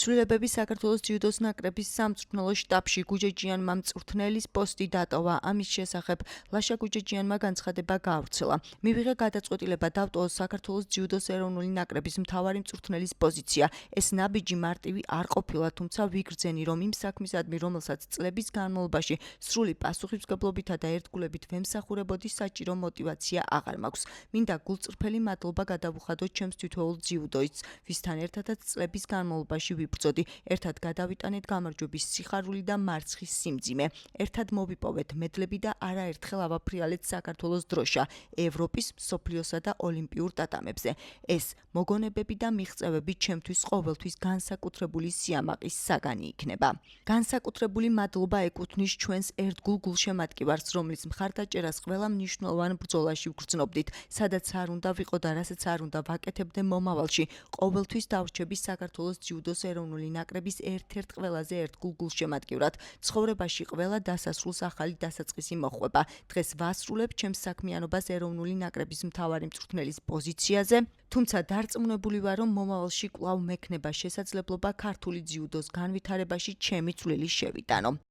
ცვლილებები საქართველოს ჯიუდოს ნაკრების სამწვრთნელო შტაბში გუჯეჯიანმა მწვრთნელის პოსტი დატოვა. ამის შესახებ ლაშა გუჯეჯიანმა განცხადება გაავრცელა. მივიღე გადაწყვეტილება დავტოვო საქართველოს ჯიუდოს ეროვნული ნაკრების მთავარი მწვრთნელის პოზიცია. ეს ნაბიჯი მარტივი არ ყოფილა, თუმცა ვიგრძენი, რომ იმ საქმისადმი, რომელსაც წლების განმავლობაში სრული პასუხისმგებლობითა და ერთგულებით ვემსახურებოდი, საჭირო мотиваცია აღარ მაქვს. მინდა გულწრფელი მადლობა გადავუხადოთ ჩემს თითოეულ ჯიუდოისტს, ვისთან ერთადაც წლების განმავლობაში ვიბრძოდი. ერთად გადავიტანეთ გამარჯვების სიხარული და მარცხის სიმძიმე. ერთად მოვიპოვეთ მედლები და არაერთხელ ავაფრიალეთ საქართველოს დროშა ევროპის, მსოფლიოსა და ოლიმპიურ ტატამებზე. ეს მოგონებები და მიღწევები ჩემთვის ყოველთვის განსაკუთრებული სიამაყის საგანი იქნება. განსაკუთრებული მადლობა ეკუთვნის ჩვენს ერთგულ გულშემატკივარს, რომლის მხარდაჭერას ყველა მნიშვნელოვან ბრძოლაში ვგრძნობდით, სადაც არ უნდა ვიყო და რასაც არ უნდა ვაკეთებდე მომავალში. ყოველთვის დავრჩები საქართველოს ჯიუდოს ეროვნული ნაკრების ერთ-ერთ ყველაზე ერთგულ გულშემატკივრად. ცხოვრებაში ყველა დასასრულს ახალი დასაწყისი მოჰყვება. დღეს ვასრულებ ჩემს საქმიანობას ეროვნული ნაკრების მთავარი მწვრთნელის პოზიციაზე, თუმცა დარწმუნებული ვარ, რომ მომავალში კვლავ მექნება შესაძლებლობა ქართული ჯიუდოს განვითარებაში ჩემი წვლილი შევიტანო.